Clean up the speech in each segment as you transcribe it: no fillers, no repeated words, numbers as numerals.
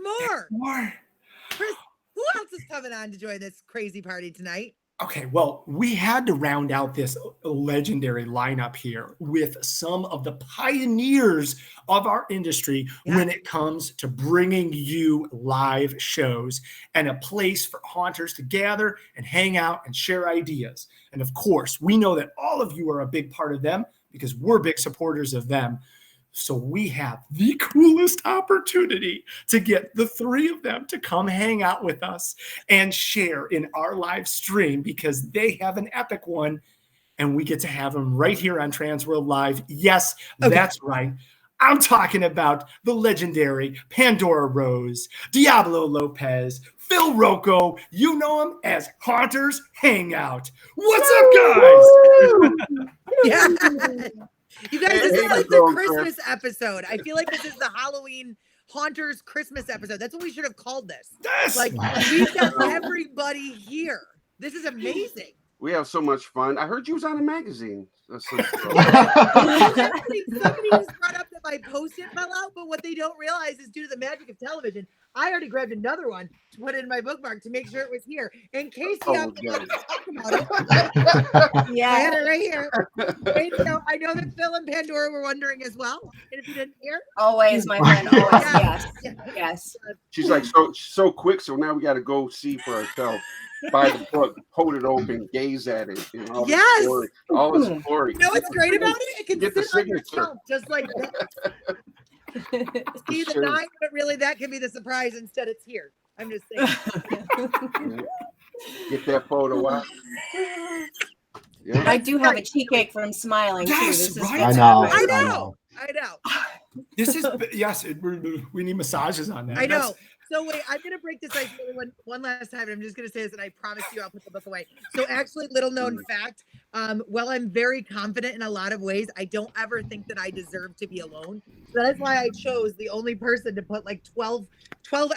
more. More. Chris, who else is coming on to join this crazy party tonight? Okay, well, we had to round out this legendary lineup here with some of the pioneers of our industry when it comes to bringing you live shows and a place for haunters to gather and hang out and share ideas. And of course, we know that all of you are a big part of them because we're big supporters of them. So we have the coolest opportunity to get the three of them to come hang out with us and share in our live stream because they have an epic one and we get to have them right here on TransWorld Live. Yes, that's right. I'm talking about the legendary Pandora Rose, Deoblo Lopez, Phil Rocco. You know him as Haunters Hangout. What's up, guys? Yeah. You guys, this is like the Christmas episode. I feel like this is the Halloween Haunters Christmas episode. That's what we should have called this. Yes. Like, we've got everybody here. This is amazing. We have so much fun. I heard you was on a magazine. Somebody just brought up that my post-it fell out, but what they don't realize is due to the magic of television, I already grabbed another one to put in my bookmark to make sure it was here in case you have to talk about it. Yeah, I had it right here. Wait, no, I know that Phil and Pandora were wondering as well. And if you didn't hear, always, my friend, always, yes. She's like so quick, so now we got to go see for ourselves. Buy the book, hold it open, gaze at it. You know, all its glory. You know what's great about it? It can get sit the on your signature shelf just like that. See the 9, but really that can be the surprise. Instead, it's here. I'm just saying. Get that photo out. Yeah. I do have a cheesecake from smiling too. Yes, this is right. I know. This is we need massages on that. I know. So wait, I'm going to break this ice one last time. And I'm just going to say this, and I promise you I'll put the book away. So actually, little known fact, while I'm very confident in a lot of ways, I don't ever think that I deserve to be alone. So that's why I chose the only person to put like 12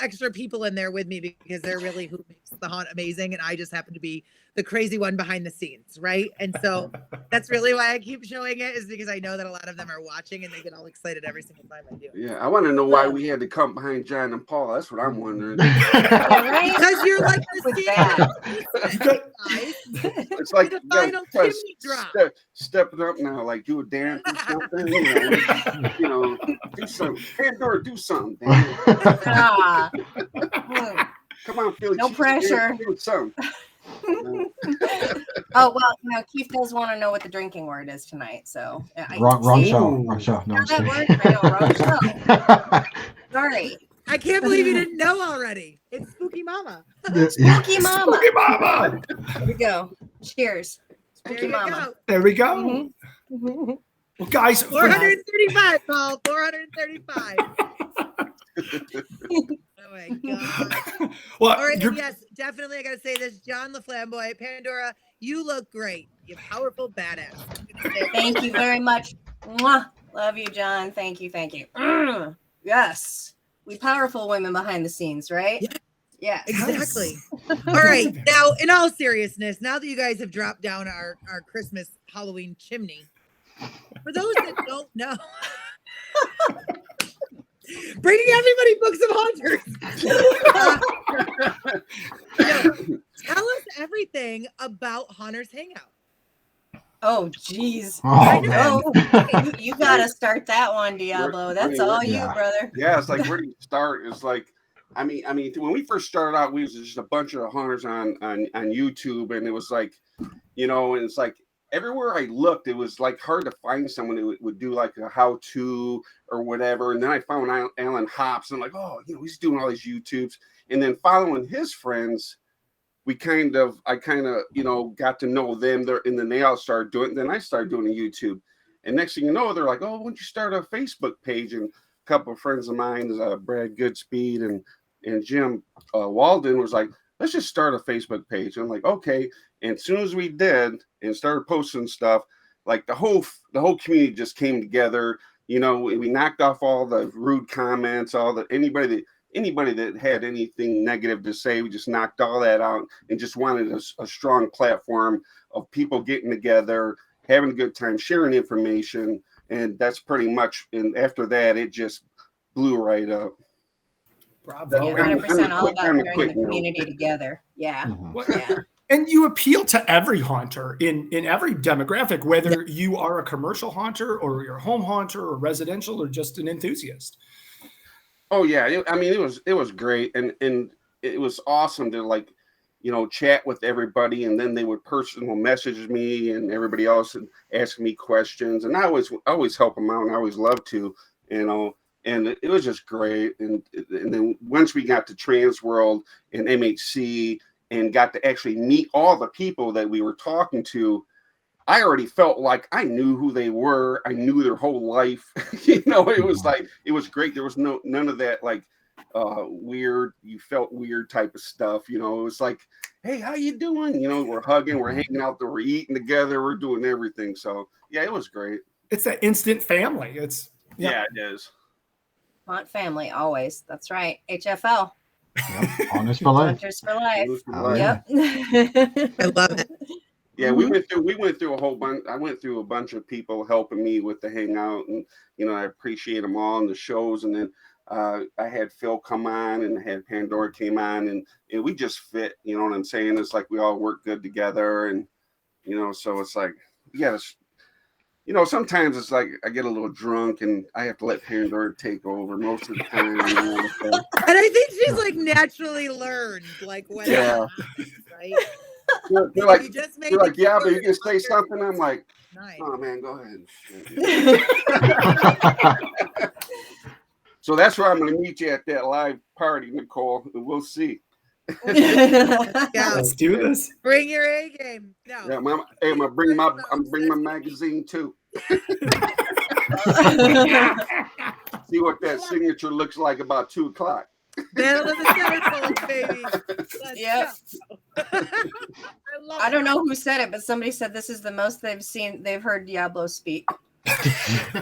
extra people in there with me because they're really who makes the haunt amazing. And I just happen to be the crazy one behind the scenes, right? And so that's really why I keep showing it is because I know that a lot of them are watching and they get all excited every single time I do. Yeah, I want to know why we had to come behind John and Paul. That's what I'm wondering. Because you're like the it's like the final chimney drop. Stepping up now, like do a dance or something. You know, do something. Pandora, do something. Come on, Phil. No pressure. Do something. Oh well, Keith does want to know what the drinking word is tonight. So wrong show. No, wrong show. Sorry. I can't believe you didn't know already. It's Spooky Mama. Spooky Mama. Spooky Mama. Here we go. Cheers. Spooky Mama. There we go. Mm-hmm. Well, guys, 435, Paul. 435. Oh my God. Well, all right, yes, definitely. I gotta say this, John LaFlamboy, Pandora, you look great. You powerful badass. Thank you very much. Mwah. Love you, John. Thank you. Yes. We powerful women behind the scenes, right? Yeah, exactly. All right. Now, in all seriousness, now that you guys have dropped down our Christmas Halloween chimney, for those that don't know, bringing everybody books of haunters. Tell us everything about Haunters Hangout. Oh, geez. Oh, you got to start that one, Deoblo. That's all you, brother. Yeah, it's like, where do you start? It's like, I mean, when we first started out, we was just a bunch of hunters on YouTube, and it was like, you know, and it's like everywhere I looked, it was like hard to find someone who would do like a how-to or whatever. And then I found Alan Hops, and I'm like, oh, you know, he's doing all these YouTubes, and then following his friends. I kind of, you know, got to know them there, and then they all started doing it. And then I started doing a YouTube, and next thing you know, they're like, "Oh, why don't you start a Facebook page?" And a couple of friends of mine, Brad Goodspeed and Jim Walden, was like, "Let's just start a Facebook page." And I'm like, "Okay." And as soon as we did and started posting stuff, like the whole community just came together. You know, we knocked off all the rude comments, anybody that had anything negative to say, we just knocked all that out and just wanted a strong platform of people getting together, having a good time, sharing information. And that's pretty much, and after that, it just blew right up. Bravo. You're And- 100% all about on a bringing quick the note. community together. Yeah. What- Yeah. And you appeal to every haunter in every demographic, whether you are a commercial haunter or you're a home haunter or residential or just an enthusiast. Oh yeah, I mean it was great, and it was awesome to like, you know, chat with everybody, and then they would personal message me and everybody else and ask me questions, and I always help them out, and I always love to, you know, and it was just great, and then once we got to TransWorld and MHC and got to actually meet all the people that we were talking to, I already felt like I knew who they were. I knew their whole life. You know, it was like, it was great. There was none of that like weird, you felt weird type of stuff. You know, it was like, hey, how you doing? You know, we're hugging, we're hanging out there, we're eating together, we're doing everything. So yeah, it was great. It's that instant family. It's Yeah, it is. Haunt family always. That's right. HFL. Yep. Honest for life. Hunters for life. Oh, yeah. Yep. I love it. Yeah, we went through a whole bunch. I went through a bunch of people helping me with the Hangout, and you know, I appreciate them all in the shows. And then I had Phil come on, and had Pandora came on, and we just fit. You know what I'm saying? It's like we all work good together, and you know, so it's like, yeah, you know, sometimes it's like I get a little drunk, and I have to let Pandora take over most of the time. You know, so. And I think she's like naturally learned, like when Yeah. right? They're like, You just made they're the like, yeah, but you keyboard can say something. I'm like, nice. oh man, go ahead. So that's where I'm going to meet you at that live party, Nicole. We'll see. Yeah, let's do this. bring your A game. No. Yeah, Mama, hey, I'm bringing my magazine too. See what that signature looks like about 2:00. Battle of the Centerfolds, baby. Let's Yep. go. I love I don't it. know who said it, but somebody said this is the most they've heard Deoblo speak.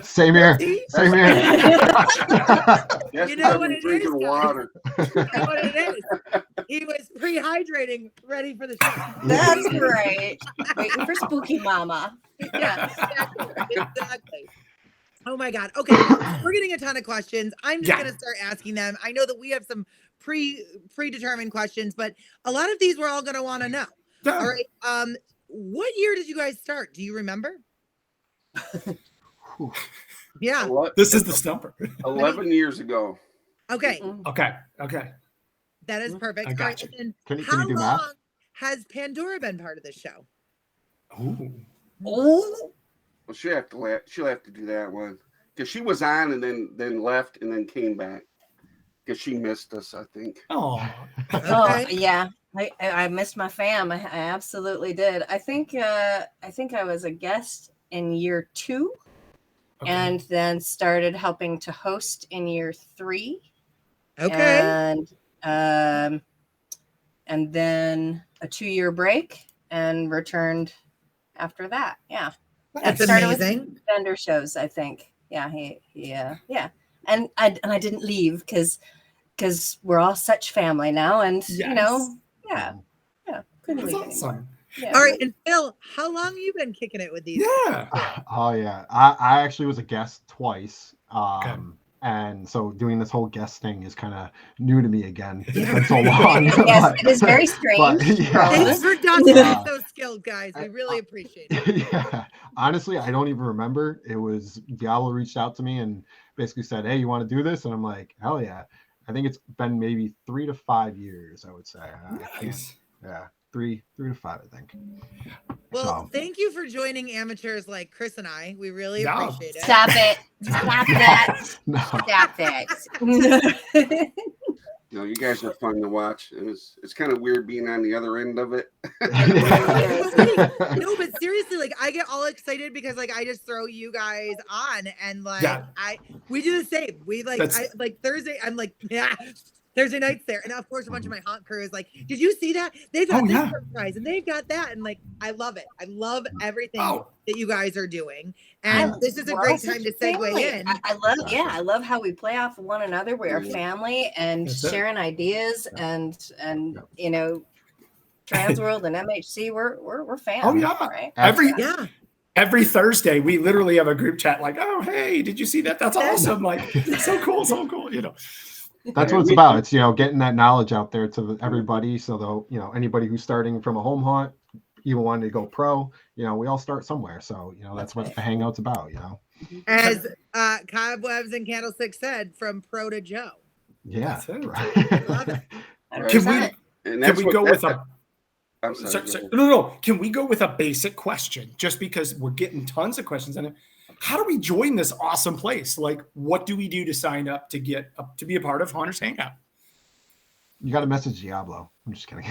Same here. See? Same here. That's You know because what I'm it drinking is, guys? water. You know what it is? He was pre-hydrating, ready for the show. That's right. Waiting for Spooky Mama. Yeah, exactly. Oh my God. Okay, we're getting a ton of questions. I'm just gonna start asking them. I know that we have some predetermined questions, but a lot of these we're all gonna want to know. Yeah. All right. What year did you guys start? Do you remember? Yeah. This is the stumper. 11 years ago. Okay. Okay. That is perfect. I All got right. you. And Can how you do long math? has Pandora been part of the show? Ooh. Oh, Well, she'll have to do that one because she was on and then left and then came back because she missed us, I think. Oh. oh Okay. yeah. I missed my fam. I absolutely did. I think I was a guest in year 2, Okay. and then started helping to host in year 3. Okay. And then a 2-year break and returned after that. Yeah. That's I started with amazing. vendor shows, I think. Yeah, yeah. And I didn't leave because we're all such family now, and you know, yeah, couldn't That's leave anymore. awesome. Yeah. All right. And Phil, how long you been kicking it with these? Yeah. Oh yeah. I actually was a guest twice. Okay. And so doing this whole guest thing is kind of new to me again. It's been so long. Yes, it is very strange. yeah. Thanks for documenting those skills, guys. We really appreciate it. Yeah. Honestly, I don't even remember. It was Diablo reached out to me and basically said, "Hey, you want to do this?" And I'm like, "Hell yeah!" I think it's been maybe 3 to 5 years. I would say. Nice. Yeah, 3 to 5, I think. Well, So. thank you for joining amateurs like Chris and I. We really No. appreciate it. Stop it! Stop that! No. Stop it! You know, you guys are fun to watch. It's kind of weird being on the other end of it. No, but seriously, like I get all excited because like I just throw you guys on and like we do the same. We like like Thursday. I'm like, yeah, Thursday nights there, and of course a bunch of my haunt crew is like, did you see that? They've got this surprise and they've got that, and like I love it. I love everything that you guys are doing, and this is a great time to segue in. I love how we play off of one another. We are family and sharing ideas, and you know, TransWorld and MHC, we're fans. Oh yeah, right? Every Thursday we literally have a group chat like, oh hey, did you see that? That's awesome! Like so cool, you know. That's what it's about. It's, getting that knowledge out there to everybody. So they'll, anybody who's starting from a home hunt, even wanting to go pro, we all start somewhere. So, that's what the Hangout's about, As Cobwebs and Candlestick said, from pro to Joe. Yeah. That's it. Love it. Can we go with a... I'm sorry. No. Can we go with a basic question? Just because we're getting tons of questions on it. How do we join this awesome place? Like, what do we do to sign up to get up to be a part of Hunters Hangout? You got to message Deoblo. I'm just kidding.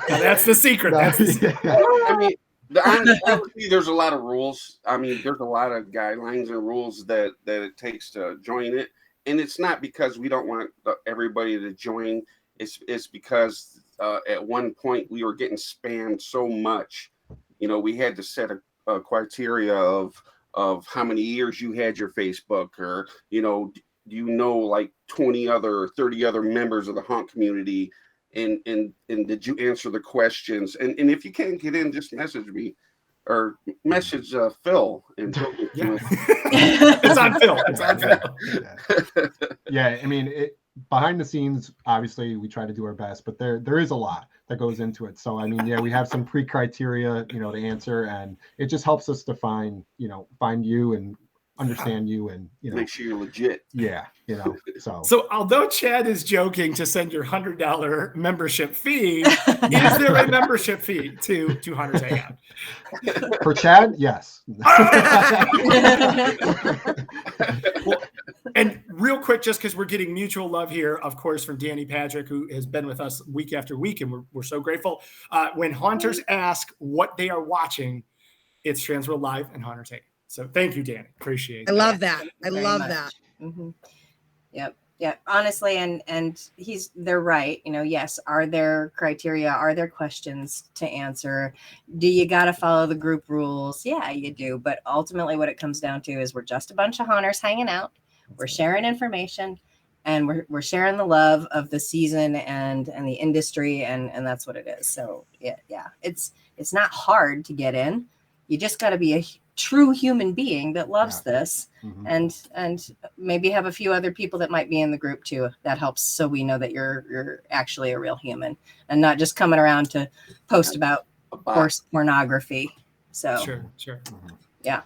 That's the secret. That's the secret. I mean, honestly, there's a lot of rules. I mean, there's a lot of guidelines and rules that it takes to join it. And it's not because we don't want everybody to join. It's because at one point we were getting spammed so much. We had to set a criteria of how many years you had your Facebook, or like 20 other 30 other members of the hunt community, and did you answer the questions, and if you can't get in, just message me or message Phil, and it's on Phil. Yeah, I mean, behind the scenes, obviously we try to do our best, but there is a lot that goes into it. So I mean, we have some pre-criteria, to answer, and it just helps us to find you and understand you, and make sure you're legit. Yeah, So although Chad is joking to send your $100 membership fee, is there a membership fee to Hunters Hangout? For Chad, yes. Well, and real quick, just because we're getting mutual love here, of course, from Danny Patrick, who has been with us week after week, and we're so grateful. When hunters ask what they are watching, it's TransWorld Live and Hunters Hangout. So thank you, Danny. Appreciate it. I love that. I love that. Mm-hmm. Yep. Yeah. Honestly, and they're right. Yes. Are there criteria? Are there questions to answer? Do you got to follow the group rules? Yeah, you do. But ultimately what it comes down to is we're just a bunch of hunters hanging out. We're sharing information, and we're sharing the love of the season and the industry. And that's what it is. So yeah, it's not hard to get in. You just got to be a true human being that loves this, and maybe have a few other people that might be in the group too. That helps, so we know that you're actually a real human and not just coming around to post about horse pornography. So sure. Yeah.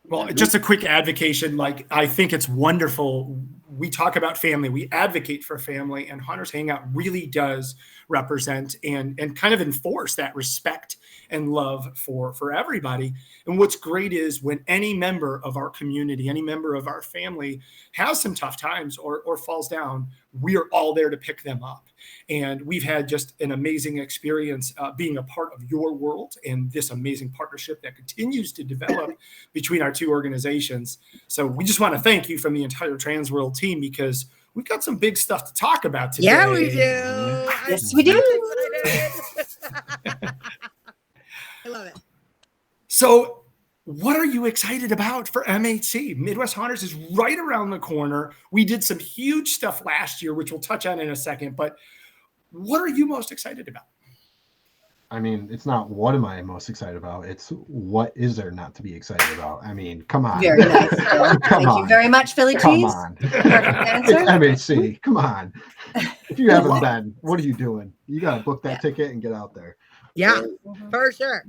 Well, just a quick advocation. Like, I think it's wonderful. We talk about family, we advocate for family, and Hunters Hangout really does represent and kind of enforce that respect and love for everybody. And what's great is when any member of our community, any member of our family has some tough times or falls down, we are all there to pick them up. And we've had just an amazing experience being a part of your world and this amazing partnership that continues to develop between our two organizations. So we just want to thank you from the entire TransWorld team, because we've got some big stuff to talk about today. Yeah, we do. Yes, we do. I love it. So what are you excited about for MHC? Midwest Hunters is right around the corner. We did some huge stuff last year, which we'll touch on in a second, but what are you most excited about? I mean, it's not what am I most excited about. It's what is there not to be excited about. I mean, come on. Very nice. Thank you very much, Philly Come Cheese. on. Answer. It's MHC. Come on. If you haven't been, what are you doing? You got to book that ticket and get out there. Yeah, for sure.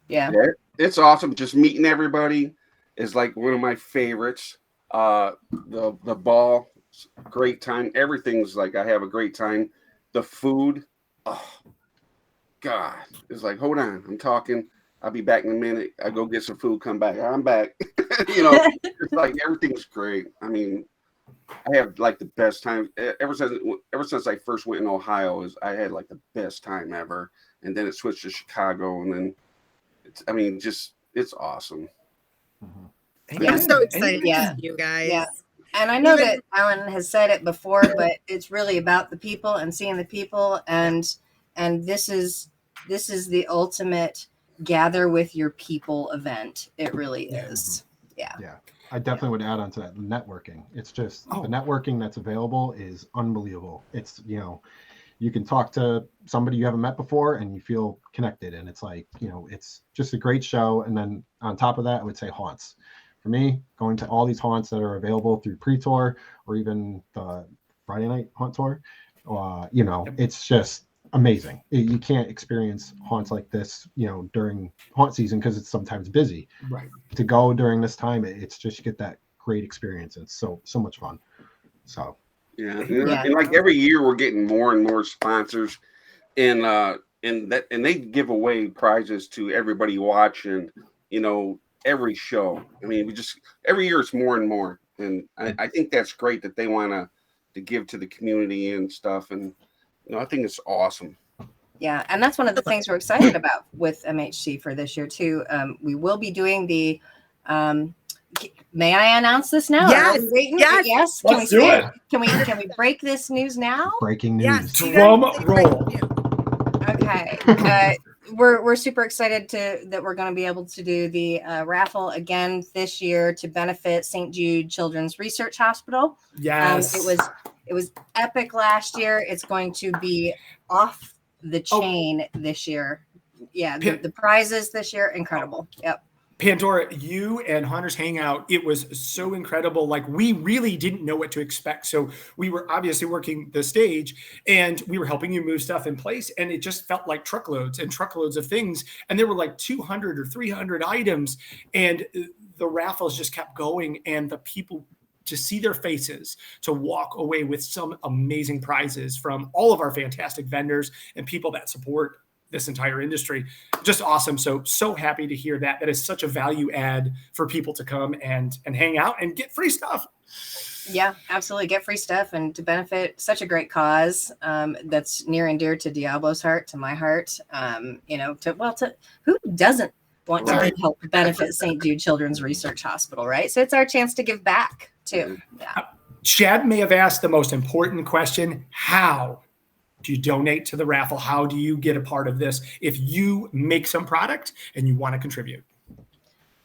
Yeah. It's awesome. Just meeting everybody is like one of my favorites. The ball, great time. Everything's like, I have a great time. The food, oh God, it's like, hold on, I'm talking. I'll be back in a minute. I go get some food, come back. I'm back. It's like everything's great. I mean, I have like the best time ever since I first went in Ohio. I had like the best time ever, and then it switched to Chicago, and then it's awesome. I'm so excited to see you guys. Yeah. And I know that Alan has said it before, but it's really about the people and seeing the people, and this is the ultimate gather with your people event. It really is. Yeah. I definitely would add on to that networking. It's just the networking that's available is unbelievable. It's, you can talk to somebody you haven't met before and you feel connected. And it's like, it's just a great show. And then on top of that, I would say haunts for me, going to all these haunts that are available through pre-tour or even the Friday night haunt tour, it's just amazing. You can't experience haunts like this, during haunt season because it's sometimes busy. Right. To go during this time, it's just you get that great experience. It's so much fun. So yeah. And like every year we're getting more and more sponsors, and they give away prizes to everybody watching, every show. I mean, every year it's more and more, and I think that's great that they want to give to the community and stuff, and I think it's awesome. Yeah, and that's one of the things we're excited about with MHC for this year too. We will be doing the. May I announce this now? Yes. Yes. Let's do it. Can we break this news now? Breaking news. Yes. Drum roll. Okay. We're super excited that we're going to be able to do the raffle again this year to benefit St. Jude Children's Research Hospital. Yes. It was epic last year. It's going to be off the chain this year. Yeah, the prizes this year, incredible. Yep. Pandora, you and Haunters Hangout, it was so incredible. Like, we really didn't know what to expect. So we were obviously working the stage and we were helping you move stuff in place. And it just felt like truckloads and truckloads of things. And there were like 200 or 300 items. And the raffles just kept going. And the people, to see their faces, to walk away with some amazing prizes from all of our fantastic vendors and people that support this entire industry. Just awesome. So happy to hear that. That is such a value add for people to come and hang out and get free stuff. Yeah, absolutely. Get free stuff and to benefit such a great cause that's near and dear to Deoblo's heart, to my heart. To who doesn't want to help benefit St. Jude Children's Research Hospital, right? So it's our chance to give back too. Yeah. Chad may have asked the most important question: how do you donate to the raffle? How do you get a part of this if you make some product and you want to contribute?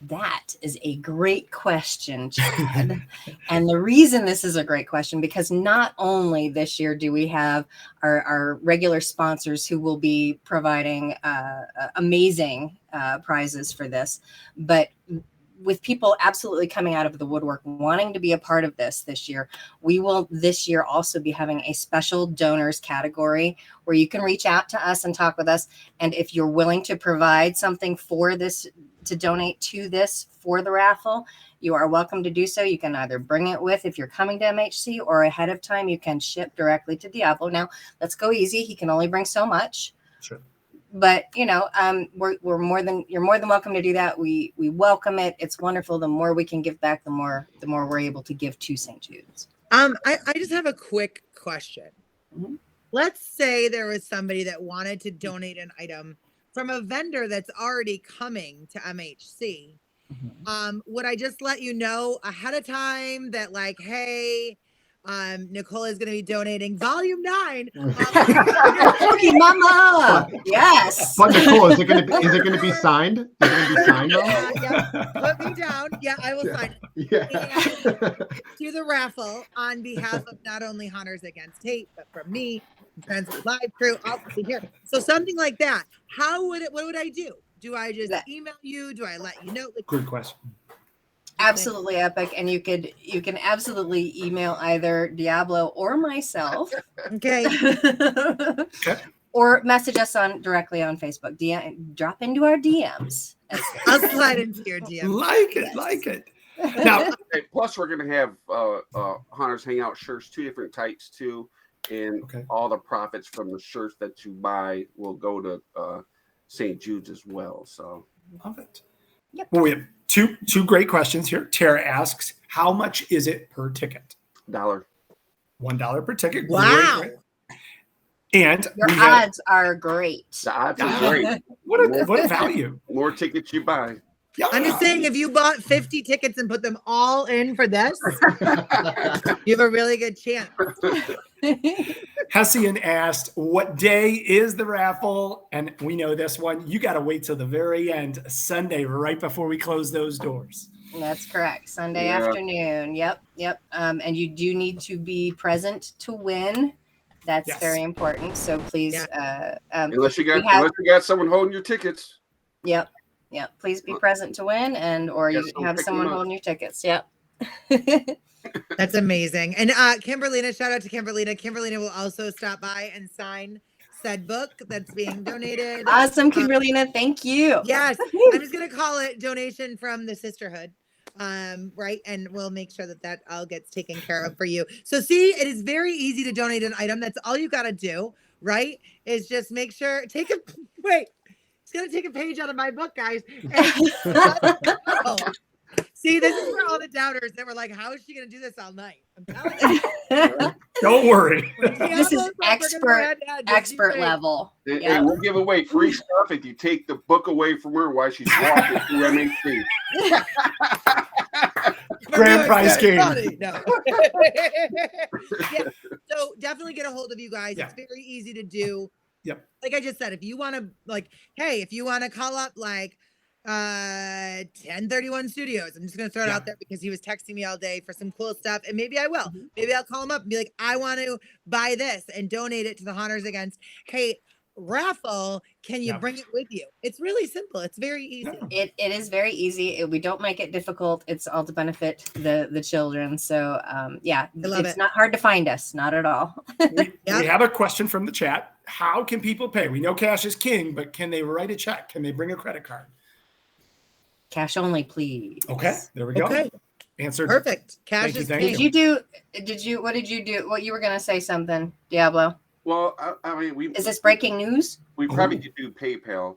That is a great question, Chad. And the reason this is a great question, because not only this year do we have our regular sponsors who will be providing amazing prizes for this, but with people absolutely coming out of the woodwork wanting to be a part of this year, we will this year also be having a special donors category where you can reach out to us and talk with us. And if you're willing to provide something for this, to donate to this for the raffle, you are welcome to do so. You can either bring it with if you're coming to MHC, or ahead of time, you can ship directly to Deoblo. Now, let's go easy. He can only bring so much. Sure. But you're more than welcome to do that. We welcome it. It's wonderful. The more we can give back, the more we're able to give to St. Jude's. I just have a quick question. Mm-hmm. Let's say there was somebody that wanted to donate an item from a vendor that's already coming to MHC. Mm-hmm. Would I just let you know ahead of time that, like, hey, Nicole is going to be donating volume 9. Cookie Mama. Yes. But Nicole, is it going to be signed? Is it going to be signed though? Yeah. Put me down. Yeah, I will sign it. Yeah. Do the raffle on behalf of not only Hunters Against Hate, but from me, TransWorld Live crew, all here. So something like that. What would I do? Do I just email you? Do I let you know? Good question. Absolutely epic. And you can absolutely email either Deoblo or myself. Okay. Or message us directly on Facebook. Drop into our DMs. I'll slide into your DM. Like it. Now, plus we're gonna have Hunters Hangout shirts, 2 different types too, and all the profits from the shirts that you buy will go to St. Jude's as well. So love it. Yep. Well, we have two great questions here. Tara asks, how much is it per ticket? $1. $1 per ticket. Wow. Great. And your odds are great. The odds are great. What a value. More tickets you buy. Yeah. I'm just saying, if you bought 50 tickets and put them all in for this, you have a really good chance. Hessian asked, what day is the raffle? And we know this one. You got to wait till the very end, Sunday, right before we close those doors. That's correct. Sunday afternoon. Yep. And you do need to be present to win. That's very important. So please, unless you got someone holding your tickets. Yep. Please be present to win, and or Yes, you so have pick someone them up. holding your tickets. Yep. That's amazing. And Kimberlina, shout out to Kimberlina. Kimberlina will also stop by and sign said book that's being donated. Awesome, Kimberlina. Thank you. Yes, I'm just gonna call it donation from the sisterhood. Right, and we'll make sure that that all gets taken care of for you. So see, it is very easy to donate an item. That's all you got to do, right? Is just make sure, wait, it's gonna take a page out of my book, guys. See, this is for all the doubters that were like, how is she gonna do this all night? I'm telling you. Don't worry. This is expert level. Hey, we'll give away free stuff if you take the book away from her while she's walking through MHC. Grand prize game. No. Yeah, so definitely get a hold of you guys. Yeah. It's very easy to do. Yep. Like I just said, if you want to, like, hey, if you want to call up like 1031 Studios, I'm just gonna throw it out there because he was texting me all day for some cool stuff, and maybe I will. Maybe I'll call him up and be like, I want to buy this and donate it to the Haunters Against Hate raffle. Can you bring it with you? It's really simple. It's very easy. It is very easy. We don't make it difficult. It's all to benefit the children. So it's not hard to find us. Not at all. We have a question from the chat. How can people pay? We know cash is king, but can they write a check? Can they bring a credit card? Cash only, please. Okay, there we go. Okay. Answered. Perfect. Cash is Thank king. What did you do? What you were gonna say something, Deoblo? Well, I mean, is this breaking news? We probably could do PayPal.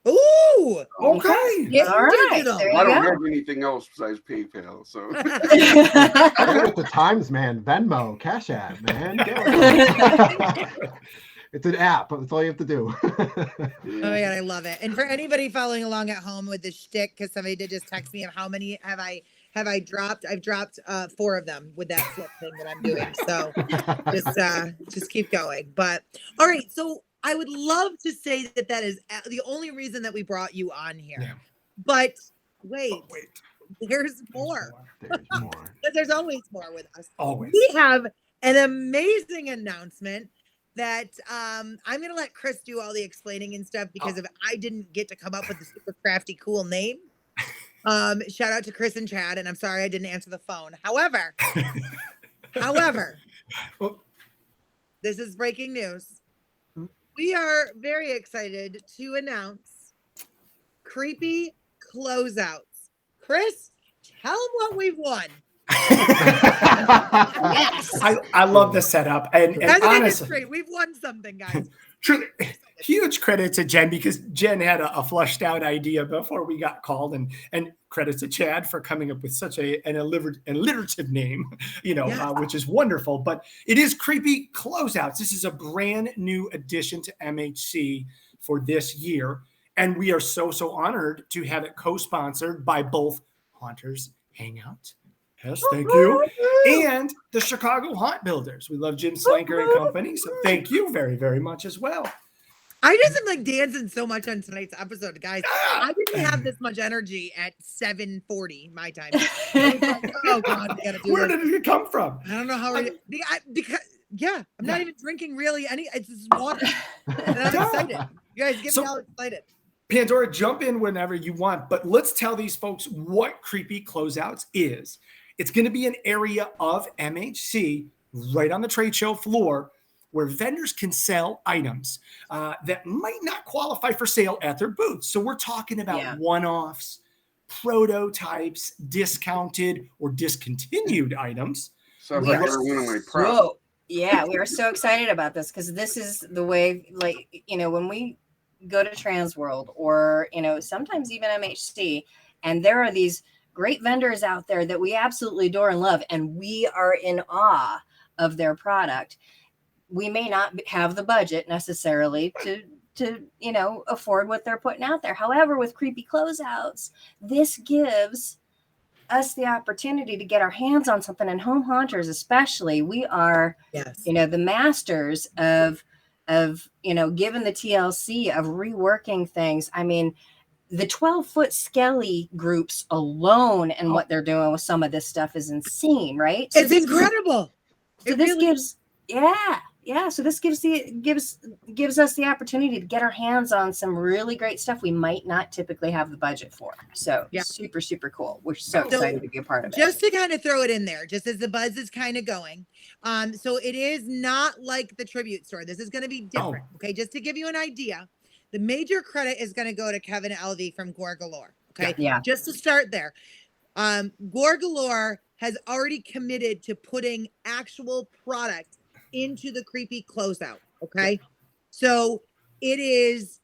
Ooh. Okay. Yeah, all right. I don't have anything else besides PayPal, so. With the times, man. Venmo, Cash App, man. It's an app, but that's all you have to do. Oh my God, I love it. And for anybody following along at home with the shtick, because somebody did just text me of how many have I dropped? I've dropped 4 of them with that flip thing that I'm doing. So just keep going. But all right, so I would love to say that is the only reason that we brought you on here. Yeah. But wait, there's more. There's more. There's always more with us. Always. We have an amazing announcement that I'm gonna let Chris do all the explaining and stuff because if I didn't get to come up with the super crafty cool name. Shout out to Chris and Chad, and I'm sorry I didn't answer the phone. However, this is breaking news. We are very excited to announce creepy closeouts. Chris, tell them what we've won. Yes. I love the setup. And honestly, we've won something, guys. Truly, huge credit to Jen because Jen had a flushed out idea before we got called, and credit to Chad for coming up with such an alliterative name, which is wonderful. But it is Creepy Closeouts. This is a brand new addition to MHC for this year, and we are so honored to have it co-sponsored by both Haunters Hangout. Yes, thank you. And the Chicago Haunt Builders. We love Jim Slanker and company. So thank you very, very much as well. I just am like dancing so much on tonight's episode, guys. I didn't have this much energy at 7:40 my time. Like, oh God, we gotta do Where this. did it come from? I don't know how because I'm not even drinking really any. It's just water. And I'm excited. You guys get me all excited. Pandora, jump in whenever you want, but let's tell these folks what Creepy Closeouts is. It's going to be an area of MHC right on the trade show floor where vendors can sell items that might not qualify for sale at their booths. So we're talking about one-offs, prototypes, discounted or discontinued items. Sounds like they're one of my props. Yeah, we are so excited about this because this is the way, when we go to TransWorld or, sometimes even MHC, and there are these great vendors out there that we absolutely adore and love, and we are in awe of their product. We may not have the budget necessarily to afford what they're putting out there. However, with Creepy Closeouts, this gives us the opportunity to get our hands on something. And home haunters, especially, we are, the masters of given the TLC of reworking things. I mean, the 12-foot Skelly groups alone and what they're doing with some of this stuff is insane, right? It's incredible. So this gives, yeah, so this gives us the opportunity to get our hands on some really great stuff we might not typically have the budget for. So super, super cool. We're so excited to be a part of it. Just to kind of throw it in there, just as the buzz is kind of going. So it is not like the tribute store. This is going to be different. Okay, just to give you an idea, the major credit is going to go to Kevin LV from Gore Galore. Okay, just to start there. Gore Galore has already committed to putting actual product into the creepy closeout. Okay. So it is,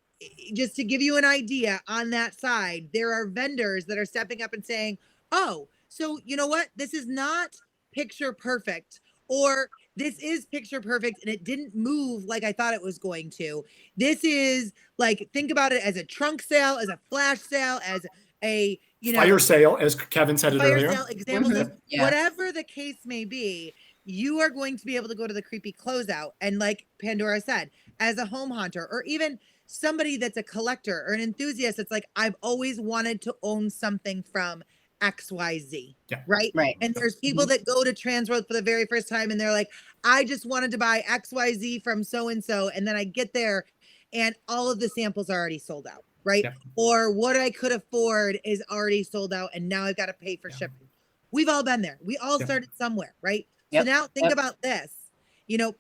just to give you an idea on that side, there are vendors that are stepping up and saying, oh, so you know what? This is not picture perfect, or this is picture perfect and it didn't move like I thought it was going to. This is like, think about it as a trunk sale, as a flash sale, as a, fire sale, as Kevin said it earlier. Fire sale example, whatever the case may be, you are going to be able to go to the creepy closeout. And like Pandora said, as a home hunter, or even somebody that's a collector or an enthusiast, it's like, I've always wanted to own something from XYZ. Right. And there's people that go to TransWorld for the very first time and they're like, I just wanted to buy XYZ from so-and-so. And then I get there and all of the samples are already sold out. Right. Or what I could afford is already sold out. And now I've got to pay for shipping. We've all been there. We all started somewhere. Right. So now think about this,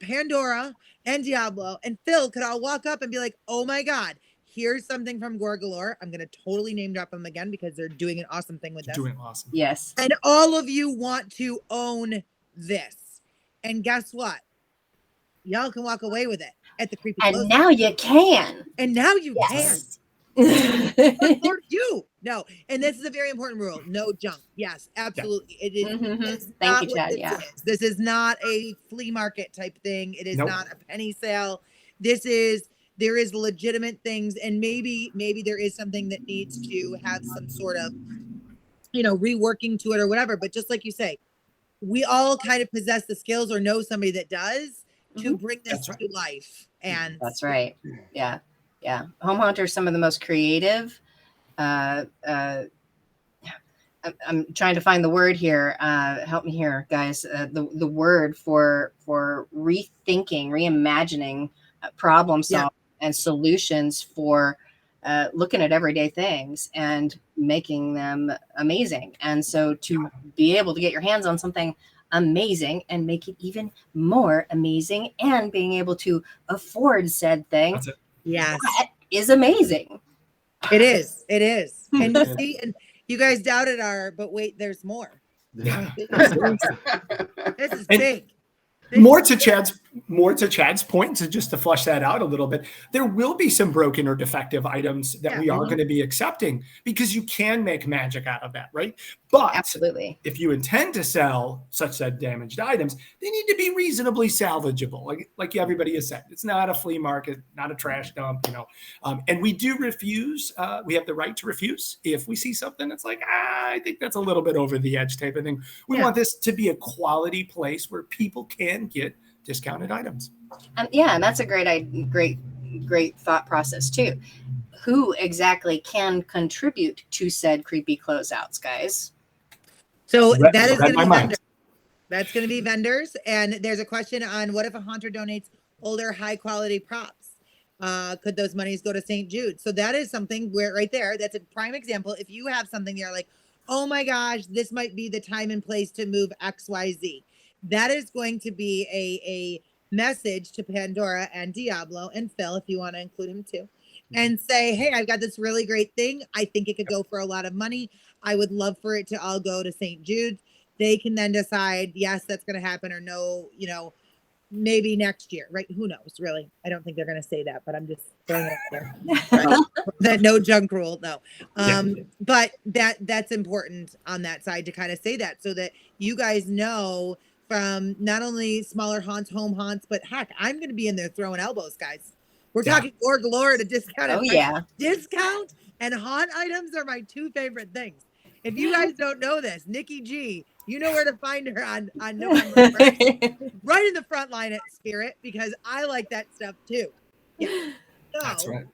Pandora and Deoblo and Phil could all walk up and be like, oh my God, here's something from Gore Galore. I'm going to totally name drop them again because they're doing an awesome thing with this. Doing awesome. Yes. And all of you want to own this. And guess what? Y'all can walk away with it at the creepy closeout. And now you can. And now you can. For you. No. And this is a very important rule. No junk. Yes, absolutely. It is. Thank you, Chad. This is not a flea market type thing. It is not a penny sale. There is legitimate things, and maybe there is something that needs to have some sort of, reworking to it or whatever. But just like you say, we all kind of possess the skills or know somebody that does to bring this to life. And that's right. Yeah. Yeah. Home hunters, some of the most creative. I'm trying to find the word here. Help me here, guys. The word for rethinking, reimagining problem solving and solutions for looking at everyday things and making them amazing. And so to be able to get your hands on something amazing and make it even more amazing and being able to afford said thing. That's it. Yes. That is amazing. It is. It is. And you see, and you guys doubted but wait, there's more. Yeah. This is big. More to Chad's point, so just to flush that out a little bit, there will be some broken or defective items that we are going to be accepting because you can make magic out of that, right? But absolutely, if you intend to sell such said damaged items, they need to be reasonably salvageable. Like everybody has said, it's not a flea market, not a trash dump, and we do refuse. We have the right to refuse if we see something that's like, I think that's a little bit over the edge type of thing. We want this to be a quality place where people can get discounted items. And that's a great thought process too. Who exactly can contribute to said creepy closeouts, guys? So that is going to be vendors. That's going to be vendors. And there's a question on what if a haunter donates older, high quality props? Could those monies go to St. Jude? So that is something where right there, that's a prime example. If you have something you're like, oh my gosh, this might be the time and place to move XYZ. That is going to be a message to Pandora and Deoblo and Phil, if you want to include him too, and say, hey, I've got this really great thing. I think it could go for a lot of money. I would love for it to all go to St. Jude's. They can then decide, yes, that's going to happen, or no, maybe next year, right? Who knows, really? I don't think they're going to say that, but I'm just throwing it out there. Right? That no junk rule, no. But that's important on that side to kind of say that so that you guys know from not only smaller haunts, home haunts, but heck, I'm going to be in there throwing elbows, guys. We're talking Gore Galore to discount. Oh, yeah. Discount and haunt items are my two favorite things. If you guys don't know this, Nikki G, you know where to find her on November 1st. Right in the front line at Spirit, because I like that stuff too. Yeah. So, that's right.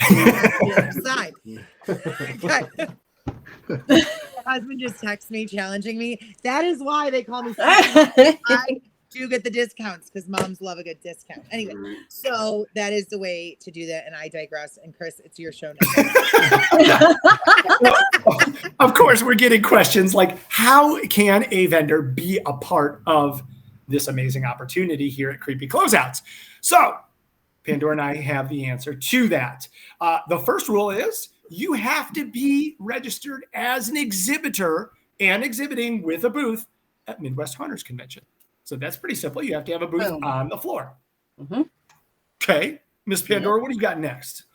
The other side. My husband just texted me challenging me. That is why they call me. do get the discounts because moms love a good discount. Anyway, Right. so that is the way to do that. And I digress. And Chris, it's your show now. Of course, we're getting questions like, how can a vendor be a part of this amazing opportunity here at Creepy Closeouts? So Pandora and I have the answer to that. The first rule is you have to be registered as an exhibitor and exhibiting with a booth at Midwest Hunters Convention. So that's pretty simple. You have to have a booth on the floor. Mm-hmm. Okay. Miss Pandora, what do you got next?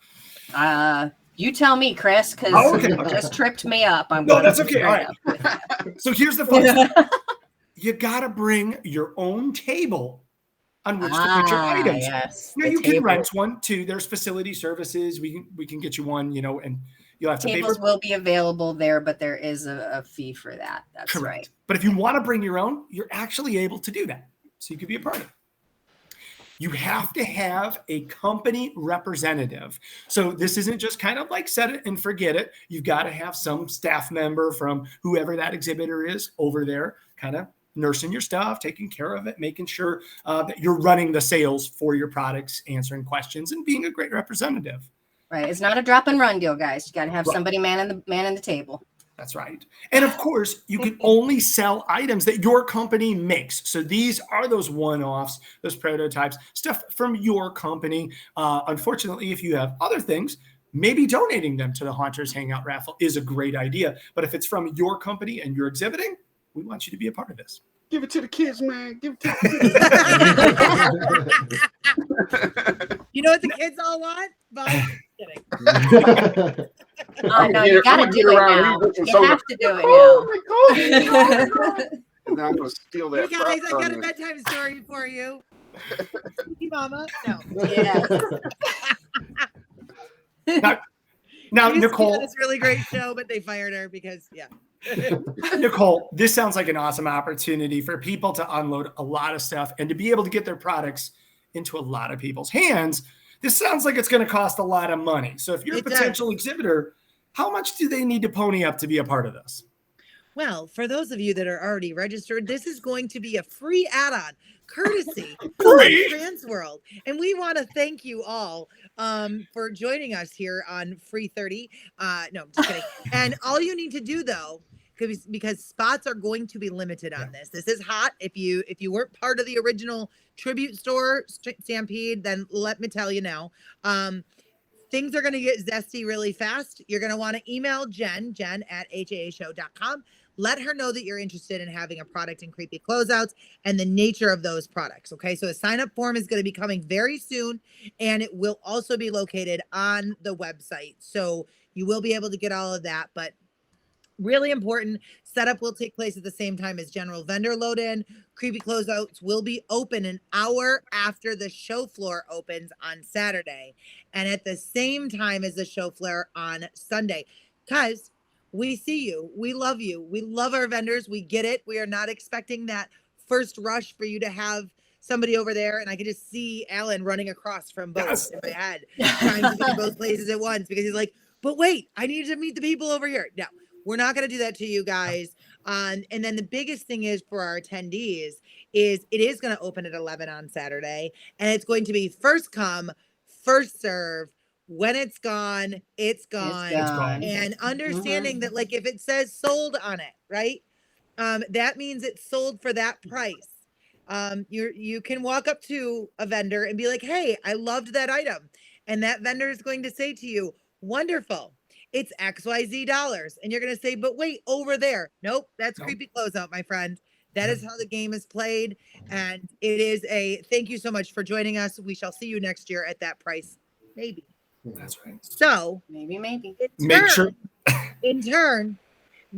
You tell me, Chris, because you just tripped me up. No, that's okay. All right. So here's the fun stuff. You got to bring your own table on which to put your items. Yes, now you can rent one too. There's facility services. We can get you one, and you'll have to pay for. Tables will be available there, but there is a fee for that. That's Correct. right. But if you want to bring your own, you're actually able to do that. So you could be a part of it. You have to have a company representative. So this isn't just kind of like set it and forget it. You've got to have some staff member from whoever that exhibitor is over there, kind of nursing your stuff, taking care of it, making sure that you're running the sales for your products, answering questions, and being a great representative. Right. It's not a drop and run deal, guys. You got to have somebody manning the table. That's right. And of course, you can only sell items that your company makes. So these are those one-offs, those prototypes, stuff from your company. Unfortunately, if you have other things, maybe donating them to the Haunters Hangout raffle is a great idea. But if it's from your company and you're exhibiting, we want you to be a part of this. Give it to the kids, man. Give it to the kids. You know what the kids all want? But kidding. Oh, no, you got to do it now. You have to do it now. And then I'm going to steal that. Hey guys, I got a bedtime story for you. Sleepy Mama? No. Yeah. Now Nicole. This really great show, but they fired her because, Nicole, this sounds like an awesome opportunity for people to unload a lot of stuff and to be able to get their products into a lot of people's hands. This sounds like it's going to cost a lot of money. So if you're a potential exhibitor, how much do they need to pony up to be a part of this? Well, for those of you that are already registered, this is going to be a free add-on, courtesy of TransWorld. And we want to thank you all for joining us here on Free 30. No, I'm just kidding. And all you need to do, though, because spots are going to be limited on this. This is hot. If you weren't part of the original tribute store Stampede, then let me tell you now. Things are going to get zesty really fast. You're going to want to email Jen at haashow.com. Let her know that you're interested in having a product in Creepy Closeouts and the nature of those products. Okay, so a sign-up form is going to be coming very soon, and it will also be located on the website. So you will be able to get all of that, but really important, setup will take place at the same time as general vendor load in. Creepy Closeouts will be open an hour after the show floor opens on Saturday and at the same time as the show floor on Sunday. Because we see you, we love you, we love our vendors, we get it. We are not expecting that first rush for you to have somebody over there, and I can just see Alan running across from both in my head, trying to be both places at once because he's like, but wait, I need to meet the people over here. No. We're not going to do that to you guys. And then the biggest thing is for our attendees is it is going to open at 11 on Saturday. And it's going to be first come, first serve. When it's gone, it's gone. It's gone. And understanding that, like, if it says sold on it, right? That means it's sold for that price. You can walk up to a vendor and be like, hey, I loved that item. And that vendor is going to say to you, wonderful. It's XYZ dollars. And you're going to say, but wait, over there. Nope, that's Creepy Closeout, my friend. That is how the game is played. And it is thank you so much for joining us. We shall see you next year at that price. Maybe. That's right. So maybe. In turn,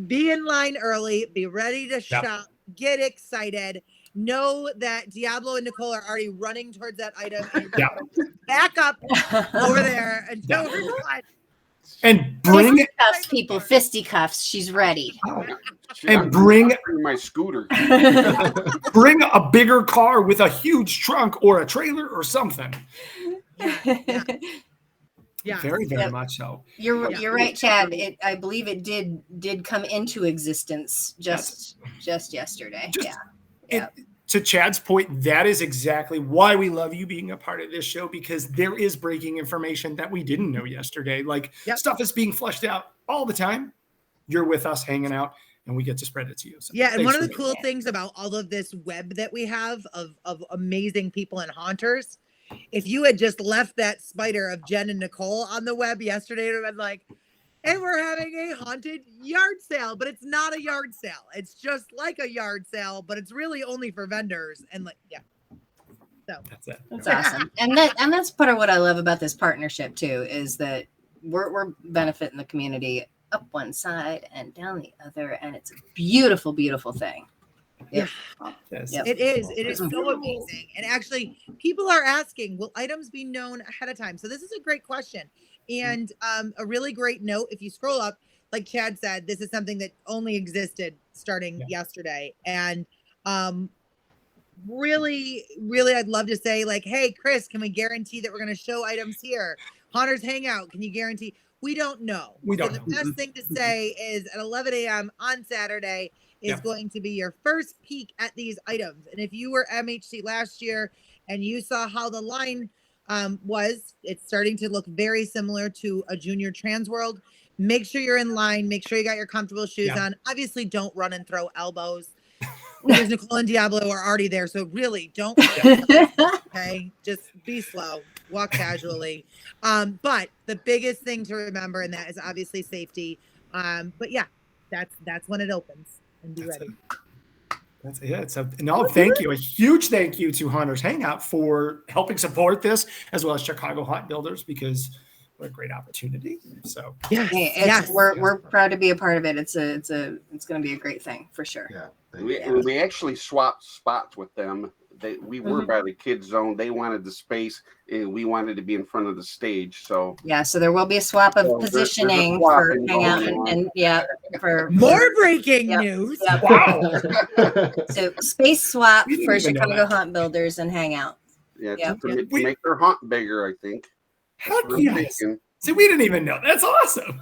be in line early, be ready to shop, get excited. Know that Deoblo and Nicole are already running towards that item. And back up over there until we're done. And bring fisticuffs, people, fisticuffs. She's ready. And bring my scooter. Bring a bigger car with a huge trunk or a trailer or something. Yeah. Very much so. You're right, Chad. I believe it did come into existence just yesterday. to Chad's point, that is exactly why we love you being a part of this show, because there is breaking information that we didn't know yesterday. Like stuff is being fleshed out all the time. You're with us hanging out and we get to spread it to you. So yeah. And one of the cool things about all of this web that we have of amazing people and haunters, if you had just left that spider of Jen and Nicole on the web yesterday, it would have been like, and we're having a haunted yard sale, but it's not a yard sale. It's just like a yard sale, but it's really only for vendors. And like, yeah. So that's it. That's awesome. And that's part of what I love about this partnership too, is that we're benefiting the community up one side and down the other. And it's a beautiful, beautiful thing. Yeah. It is so amazing. And actually people are asking, will items be known ahead of time? So this is a great question. And a really great note, if you scroll up, like Chad said, this is something that only existed starting yesterday. And really, really, I'd love to say like, hey, Chris, can we guarantee that we're going to show items here? Haunters Hangout, can you guarantee? We don't know. The best thing to say is at 11 a.m. on Saturday is going to be your first peek at these items. And if you were MHC last year and you saw how the line it's starting to look very similar to a junior TransWorld. Make sure you're in line. Make sure you got your comfortable shoes on. Obviously, don't run and throw elbows. Because Nicole and Deoblo are already there, so really don't. Okay, just be slow. Walk casually. But the biggest thing to remember in that is obviously safety. But yeah, that's when it opens, and be ready. That's it. So, no, thank you. A huge thank you to Haunters Hangout for helping support this, as well as Chicago Haunt Builders, because what a great opportunity. So, we're proud to be a part of it. It's going to be a great thing for sure. Yeah, we actually swapped spots with them. We were by the kids zone. They wanted the space, and we wanted to be in front of the stage. So so there will be a swap of positioning for Hangout and for more breaking news. Wow! So space swap for Chicago Haunt Builders and Hangout. To make their haunt bigger, I think. Heck yes. See, we didn't even know. That's awesome.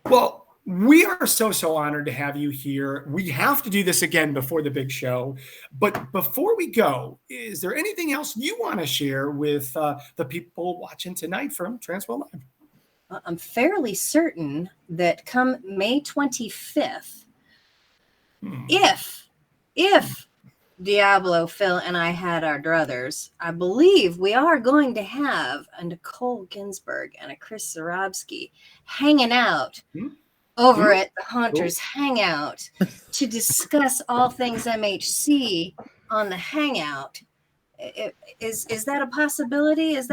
Well, we are so honored to have you here. We have to do this again before the big show. But before we go, is there anything else you want to share with the people watching tonight from TransWorld Live? I'm fairly certain that come May 25th, if Deoblo, Phil, and I had our druthers, I believe we are going to have a Nicole Ginsburg and a Chris Zarobsky hanging out over at the Haunters Hangout to discuss all things MHC on the Hangout. Is that a possibility? I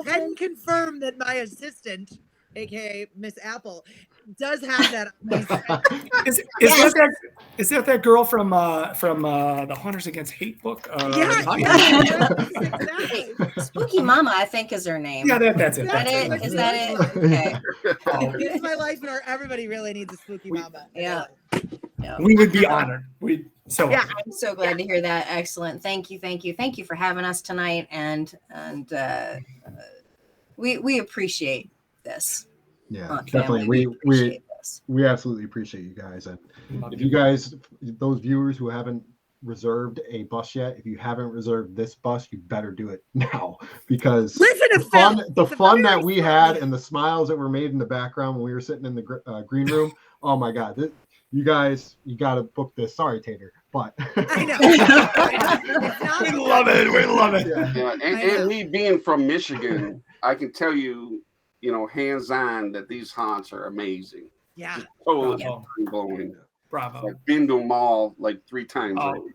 can confirm that my assistant, aka Miss Apple, does have that. Is that girl from the Hunters Against Hate book? Exactly. Spooky Mama, I think, is her name. Yeah, that's it. Is that it? Okay. It's my life, and everybody really needs a Spooky Mama. Yeah. We would be honored. I'm so glad to hear that. Excellent. Thank you for having us tonight, and we appreciate this. Yeah, definitely. We absolutely appreciate you guys. And if you guys, those viewers who haven't reserved a bus yet, if you haven't reserved this bus, you better do it now, because the fun that we had and the smiles that were made in the background when we were sitting in the green room. Oh my God. You guys, you got to book this. Sorry, Tater, but I know. We love it. We love it. Yeah. And me being from Michigan, I can tell you, hands-on, that these haunts are amazing. Yeah. Just totally blowing. Bravo. I've been to them all like 3 times already.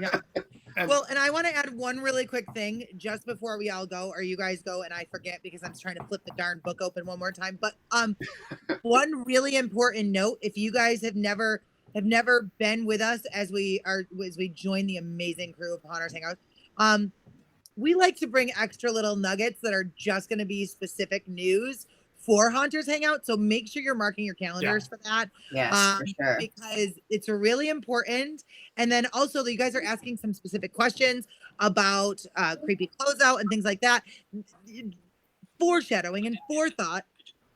Yeah. Well, and I want to add one really quick thing just before we all go, or you guys go, and I forget because I'm trying to flip the darn book open one more time. But one really important note: if you guys have never been with us as we join the amazing crew of Haunters Hangout, we like to bring extra little nuggets that are just going to be specific news for Haunters Hangout. So make sure you're marking your calendars for that. Yes, for sure. Because it's really important. And then also you guys are asking some specific questions about creepy closeout and things like that. Foreshadowing and forethought.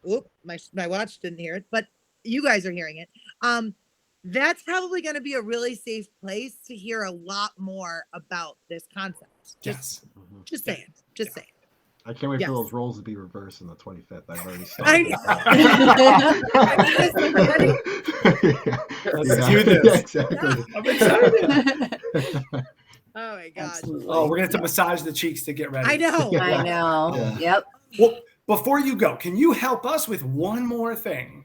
Oop, my watch didn't hear it, but you guys are hearing it. that's probably going to be a really safe place to hear a lot more about this concept. Just saying. Just saying. I can't wait Yes. for those roles to be reversed on the 25th. I've already started. Let's do this. Yeah, exactly. I'm excited. Oh my gosh. Absolutely. Oh, we're gonna have to massage the cheeks to get ready. I know. I know. Yeah. Yep. Well, before you go, can you help us with one more thing?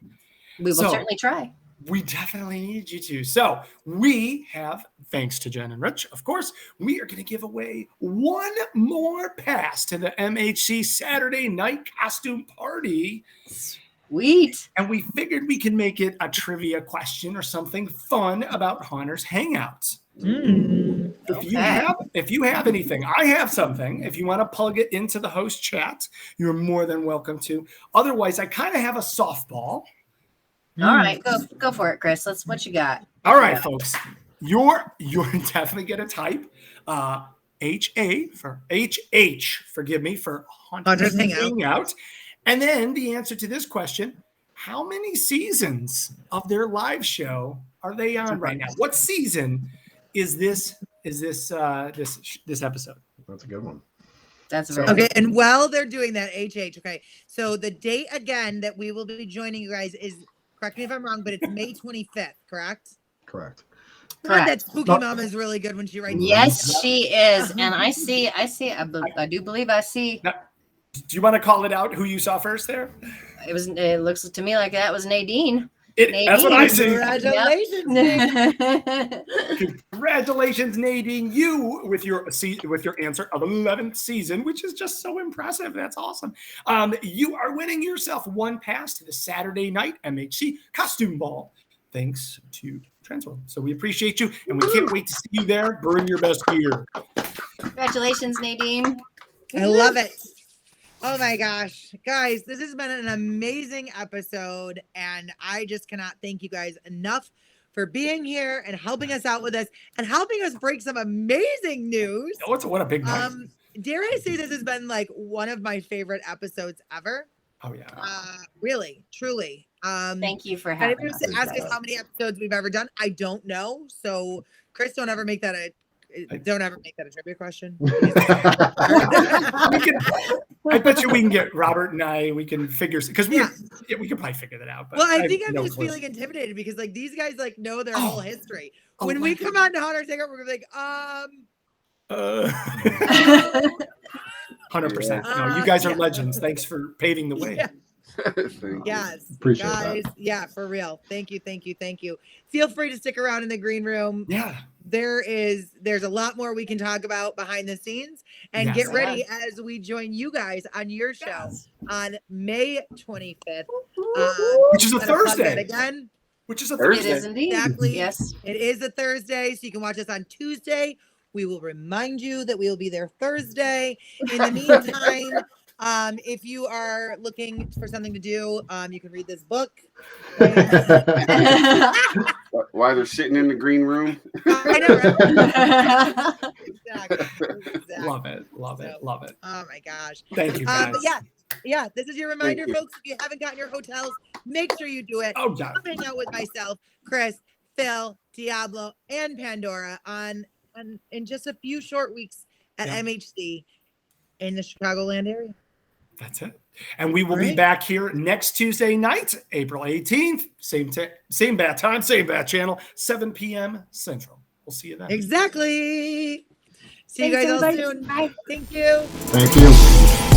We will certainly try. We definitely need you to. So we have, thanks to Jen and Rich, of course, we are going to give away one more pass to the MHC Saturday night costume party. Sweet. And we figured we can make it a trivia question or something fun about Hunter's Hangouts. If you have anything, I have something. If you want to plug it into the host chat, you're more than welcome to. Otherwise, I kind of have a softball. All right, go for it, Chris. What you got? All right, folks. You're definitely gonna type HA for HH, forgive me, for Hunter's Hangout. And then the answer to this question: how many seasons of their live show are they on right now? What season is this episode? That's a good one. That's very Okay, and while they're doing that, HH, okay. So the date again that we will be joining you guys is, correct me if I'm wrong, but it's May 25th, correct? Correct. God, that spooky mom is really good when she writes. Yes, she is. And I do believe I see. Now, do you want to call it out who you saw first there? It looks to me like that was Nadine. That's what I see. Congratulations. Yep. Congratulations, Nadine, you with your answer of 11th season, which is just so impressive. That's awesome. You are winning yourself one pass to the Saturday night MHC costume ball, thanks to TransWorld. So we appreciate you, and we can't wait to see you there. Bring your best gear. Congratulations, Nadine. I love it. Oh my gosh, guys, this has been an amazing episode, and I just cannot thank you guys enough for being here and helping us out with this and helping us break some amazing news. Oh, what a big night. Dare I say this has been like one of my favorite episodes ever? Oh yeah. Really, truly. Thank you for having us. Ask us how many episodes we've ever done. I don't know. So Chris, don't ever make that a trivia question. I bet you we can get Robert and we can figure, because we can probably figure that out. But well, I think I'm just feeling intimidated because like these guys like know their whole history. When we come on to Hunter's Hangout, we're gonna be like, 100%. No, you guys are legends. Thanks for paving the way. Yeah. Yes, Appreciate guys. that. Yeah, for real. Thank you. Feel free to stick around in the green room. Yeah. There's a lot more we can talk about behind the scenes, and get ready as we join you guys on your show on May 25th, which is a Thursday again. Which is a Thursday. It is indeed. Exactly. Yes. It is a Thursday, so you can watch us on Tuesday. We will remind you that we will be there Thursday. In the meantime, if you are looking for something to do, you can read this book. While they're sitting in the green room. I know, right? Exactly. Love it. Oh my gosh. Thank you, guys. But yeah, this is your reminder, folks. If you haven't gotten your hotels, make sure you do it. Oh, yeah. Come hang out with myself, Chris, Phil, Deoblo, and Pandora in just a few short weeks at MHC in the Chicagoland area. That's it. And we will be back here next Tuesday night, April 18th. Same bat time, same bat channel, 7 p.m. Central. We'll see you then. Exactly. See you guys all soon. Bye. Thank you. Thank you.